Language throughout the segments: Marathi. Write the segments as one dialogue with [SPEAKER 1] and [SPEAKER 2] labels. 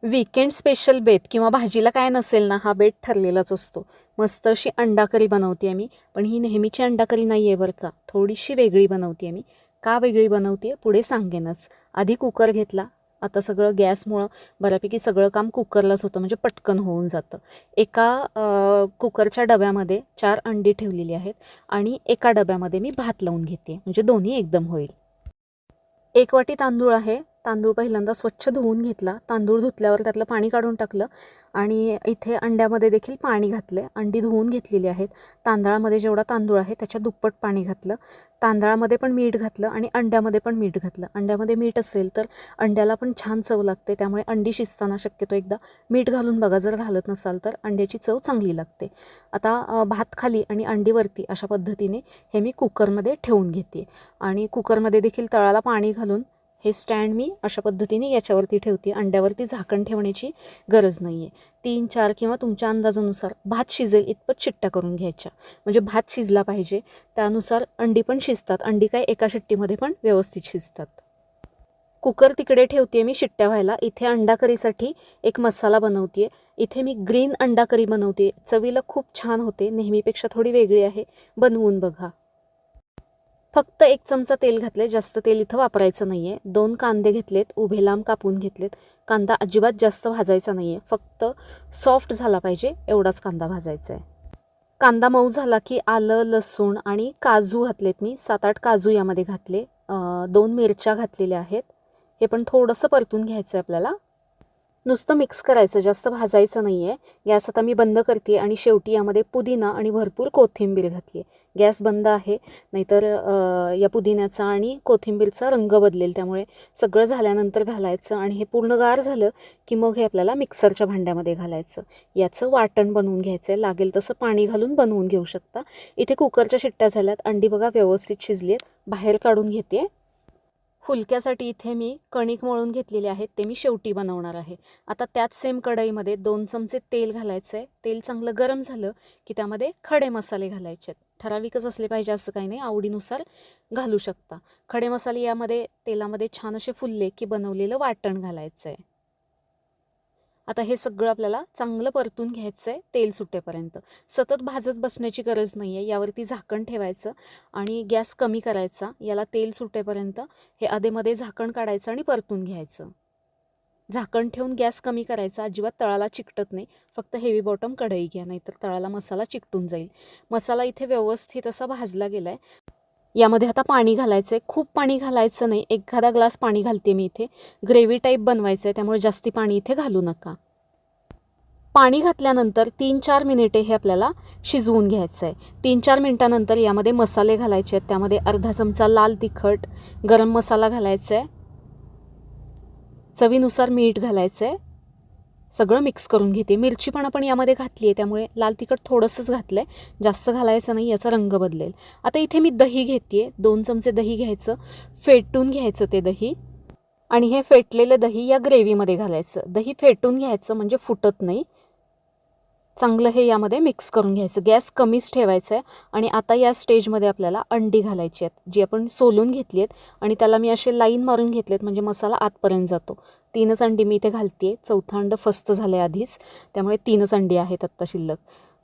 [SPEAKER 1] वीकेंड स्पेशल बेत किंवा भाजीला काय नसेल ना, हा बेत ठरलेलाच असतो. मस्त अशी अंडा करी बनवते मी. पण ही नेहमीची अंडा करी नाही आहे बरं का, थोडीशी वेगळी बनवते मी. का वेगळी बनवते पुढे सांगेनच. आधी कुकर घेतला. आता सगळं गॅसमुळं बऱ्यापैकी सगळं काम कुकरलाच होतं, म्हणजे पटकन होऊन जातं. एका कुकरच्या डब्यामध्ये 4 अंडी ठेवलेली आहेत आणि एका डब्यामध्ये मी भात लावून घेते, म्हणजे दोन्ही एकदम होईल. 1 वाटी तांदूळ आहे. तांदूळ पहिल्यांदा स्वच्छ धुवून घेतला. तांदूळ धुतल्यावर त्यातलं पाणी काढून टाकलं आणि इथे अंड्यामध्ये देखील पाणी घातले. अंडी धुवून घेतलेली आहेत. तांदळामध्ये जेवढा तांदूळ आहे त्याच्या दुप्पट पाणी घातलं. तांदळामध्ये पण मीठ घातलं आणि अंड्यामध्ये पण मीठ घातलं. अंड्यामध्ये मीठ असेल तर अंड्याला पण छान चव लागते, त्यामुळे अंडी शिजताना शक्यतो एकदा मीठ घालून बघा. जर घालत नसाल तर अंड्याची चव चांगली लागते. आता भात खाली आणि अंडीवरती अशा पद्धतीने हे मी कुकरमध्ये ठेवून घेते आणि कुकरमध्ये देखील तळाला पाणी घालून हे स्टँड मी अशा पद्धतीने याच्यावरती ठेवते. अंड्यावरती झाकण ठेवण्याची गरज नाही आहे. 3-4 किंवा तुमच्या अंदाजानुसार भात शिजेल इतपत शिट्ट्या करून घ्यायच्या, म्हणजे भात शिजला पाहिजे. त्यानुसार अंडी पण शिजतात. अंडी काय एका शिट्टीमध्ये पण व्यवस्थित शिजतात. कुकर तिकडे ठेवते मी शिट्ट्या व्हायला. इथे अंडा करीसाठी एक मसाला बनवते. इथे मी ग्रीन अंडा करी बनवते. चवीला खूप छान होते, नेहमीपेक्षा थोडी वेगळी आहे. बनवून बघा. फक्त 1 चमचा तेल घातले, जास्त तेल इथं वापरायचं नाही आहे. 2 कांदे घेतलेत, उभे लांब कापून घेतलेत. कांदा अजिबात जास्त भाजायचा नाही आहे, फक्त सॉफ्ट झाला पाहिजे एवढाच कांदा भाजायचा आहे. कांदा मऊ झाला की आलं, लसूण आणि काजू घातलेत मी. 7-8 काजू यामध्ये घातले. 2 मिरच्या घातलेल्या आहेत. हे पण थोडंसं परतून घ्यायचं आहे आपल्याला. नुसतं मिक्स करायचं, जास्त भाजायचं नाही आहे. गॅस आता मी बंद करते आणि शेवटी यामध्ये पुदिना आणि भरपूर कोथिंबीर घातली आहे. गॅस बंद आहे, नाहीतर या पुदिन्याचा आणि कोथिंबीरचा रंग बदलेल. त्यामुळे सगळं झाल्यानंतर घालायचं आणि हे पूर्ण गार झालं की मग हे आपल्याला मिक्सरच्या भांड्यामध्ये घालायचं. याचं वाटण बनवून घ्यायचं आहे. लागेल तसं पाणी घालून बनवून घेऊ शकता. इथे कुकरच्या शिट्ट्या झाल्यात. अंडी बघा व्यवस्थित शिजली आहेत. बाहेर काढून घेते. फुलक्यासाठी इथे मी कणिक मळून घेतलेले आहेत, ते मी शेवटी बनवणार आहे. आता त्याच सेम कढईमध्ये 2 चमचे तेल घालायचं आहे. तेल चांगलं गरम झालं की त्यामध्ये खडे मसाले घालायचे आहेत. ठराविकच असले पाहिजे असं काही नाही, आवडीनुसार घालू शकता. खडे मसाले यामध्ये तेलामध्ये छान असे फुलले की बनवलेलं वाटण घालायचं आहे. आता हे सगळं आपल्याला चांगलं परतून घ्यायचं आहे तेल सुटेपर्यंत. सतत भाजत बसण्याची गरज नाही आहे. यावरती झाकण ठेवायचं आणि गॅस कमी करायचा. याला तेल सुटेपर्यंत हे अधेमध्ये झाकण काढायचं आणि परतून घ्यायचं. झाकण ठेवून गॅस कमी करायचा. अजिबात तळाला चिकटत नाही. फक्त हेवी बॉटम कढई घ्या, नाहीतर तळाला मसाला चिकटून जाईल. मसाला इथे व्यवस्थित असा भाजला गेला आहे. यामध्ये आता पाणी घालायचं आहे. खूप पाणी घालायचं नाही, एखादा ग्लास पाणी घालते मी इथे. ग्रेव्ही टाईप बनवायचं आहे, त्यामुळे जास्ती पाणी इथे घालू नका. पाणी घातल्यानंतर 3-4 मिनिटे हे आपल्याला शिजवून घ्यायचं आहे. 3-4 मिनिटानंतर यामध्ये मसाले घालायचे आहेत. त्यामध्ये अर्धा चमचा लाल तिखट, गरम मसाला घालायचा आहे. चवीनुसार मीठ घालायचं आहे. सगळं मिक्स करून घेते. मिरची पण आपण यामध्ये घातली आहे, त्यामुळे लाल तिखट थोडंसंच घातलं आहे, जास्त घालायचं नाही, याचा रंग बदलेल. आता इथे मी दही घेते आहे. 2 चमचे दही घ्यायचं, फेटून घ्यायचं ते दही आणि हे फेटलेलं दही या ग्रेव्हीमध्ये घालायचं. दही फेटून घ्यायचं म्हणजे फुटत नाही. चांगलं हे यामध्ये मिक्स करून घ्यायचं. गॅस कमीच ठेवायचा आहे. आणि आता या स्टेजमध्ये आपल्याला अंडी घालायची आहेत, जी आपण सोलून घेतली आहेत आणि त्याला मी असे लाईन मारून घेतलेत, म्हणजे मसाला आतपर्यंत जातो. 3च अंडी मी इथे घालते. चौथं अंड फस्त झालं आहे आधीच, त्यामुळे 3च अंडी आहेत आत्ता शिल्लक.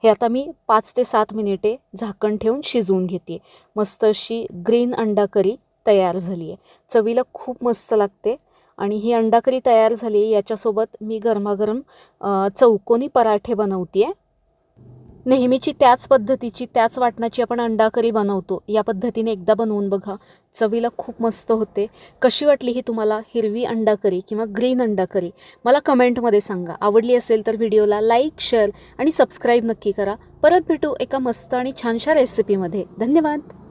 [SPEAKER 1] हे आता मी 5 ते 7 मिनिटे झाकण ठेवून शिजवून घेते. मस्त अशी ग्रीन अंडा करी तयार झाली आहे. चवीला खूप मस्त लागते. आणि ही अंडा करी तयार झाली. याच्यासोबत मी गरमागरम चौकोनी पराठे बनवते आहे. नेहमीची त्याच पद्धतीची, त्याच वाटणाची आपण अंडा करी बनवतो, या पद्धतीने एकदा बनवून बघा. चवीला खूप मस्त होते. कशी वाटली ही तुम्हाला हिरवी अंडा करी किंवा ग्रीन अंडा करी, मला कमेंटमध्ये सांगा. आवडली असेल तर व्हिडिओला लाईक, शेअर आणि सबस्क्राईब नक्की करा. परत भेटू एका मस्त आणि छानशा रेसिपीमध्ये. धन्यवाद.